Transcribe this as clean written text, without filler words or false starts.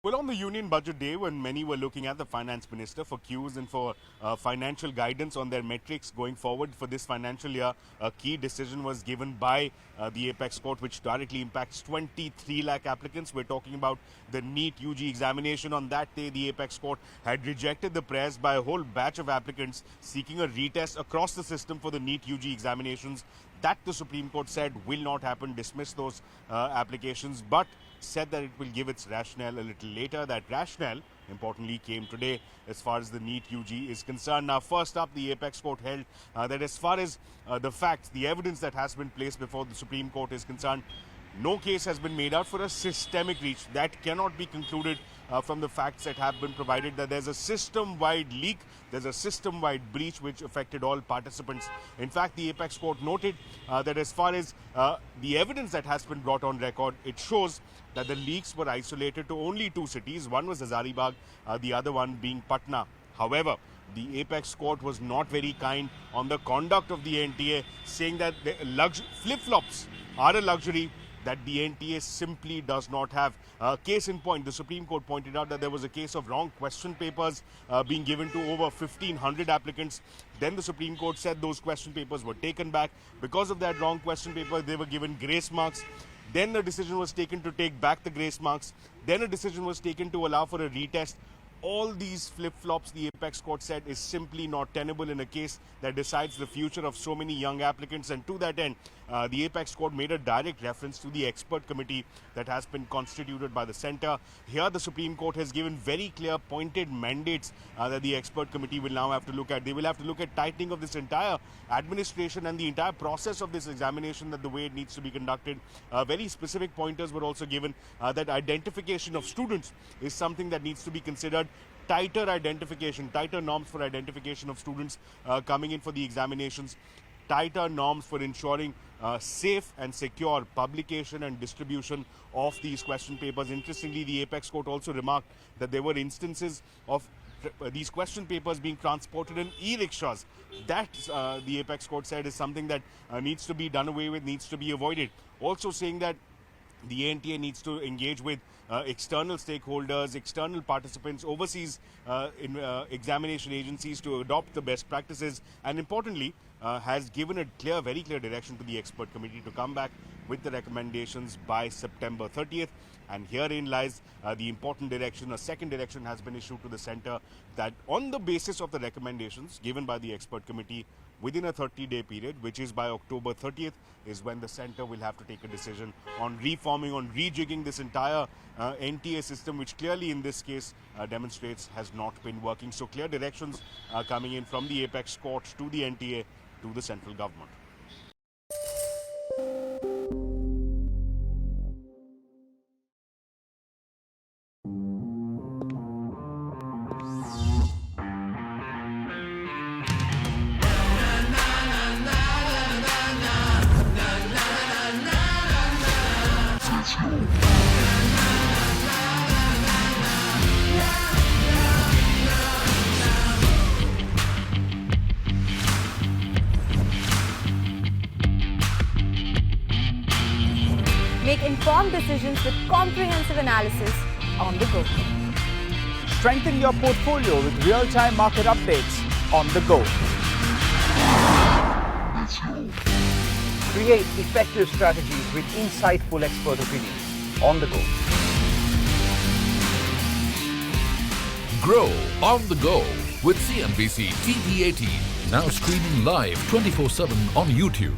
Well, on the Union Budget Day, when many were looking at the Finance Minister for cues and for financial guidance on their metrics going forward for this financial year, a key decision was given by the Apex Court, which directly impacts 23 lakh applicants. We're talking about the NEET UG examination. On that day, the Apex Court had rejected the prayers by a whole batch of applicants seeking a retest across the system for the NEET UG examinations. That the Supreme Court said will not happen, dismissed those applications, but said that it will give its rationale a little later. That rationale, importantly, came today as far as the NEET UG is concerned. Now, first up, the Apex Court held that as far as the facts, the evidence that has been placed before the Supreme Court is concerned, no case has been made out for a systemic reach. That cannot be concluded from the facts that have been provided, that there's a system-wide leak, there's a system-wide breach which affected all participants. In fact, the Apex Court noted that as far as the evidence that has been brought on record, it shows that the leaks were isolated to only two cities. One was Hazaribagh, the other one being Patna. However, the Apex Court was not very kind on the conduct of the NTA, saying that flip-flops are a luxury that the NTA simply does not have. Case in point, the Supreme Court pointed out that there was a case of wrong question papers being given to over 1,500 applicants. Then the Supreme Court said those question papers were taken back. Because of that wrong question paper, they were given grace marks. Then a decision was taken to take back the grace marks. Then a decision was taken to allow for a retest. All these flip-flops, the Apex Court said, is simply not tenable in a case that decides the future of so many young applicants. And to that end, the Apex Court made a direct reference to the expert committee that has been constituted by the centre. Here, the Supreme Court has given very clear, pointed mandates that the expert committee will now have to look at. They will have to look at tightening of this entire administration and the entire process of this examination, that the way it needs to be conducted. Very specific pointers were also given that identification of students is something that needs to be considered. Tighter identification, tighter norms for identification of students coming in for the examinations, tighter norms for ensuring safe and secure publication and distribution of these question papers. Interestingly, the Apex Court also remarked that there were instances of these question papers being transported in e-rickshaws. That, the Apex Court said, is something that needs to be done away with, needs to be avoided. Also saying that the NTA needs to engage with external stakeholders, external participants, overseas examination agencies to adopt the best practices, and importantly, has given a very clear direction to the expert committee to come back with the recommendations by September 30th. And herein lies the important direction. A second direction has been issued to the centre that on the basis of the recommendations given by the expert committee within a 30-day period, which is by October 30th, is when the centre will have to take a decision on reforming, on rejigging this entire NTA system, which clearly in this case demonstrates has not been working. So clear directions are coming in from the Apex Court to the NTA to the central government. Make informed decisions with comprehensive analysis on the go. Strengthen your portfolio with real-time market updates on the go. Create effective strategies with insightful expert opinions on the go. Grow on the go with CNBC TV 18. Now streaming live 24/7 on YouTube.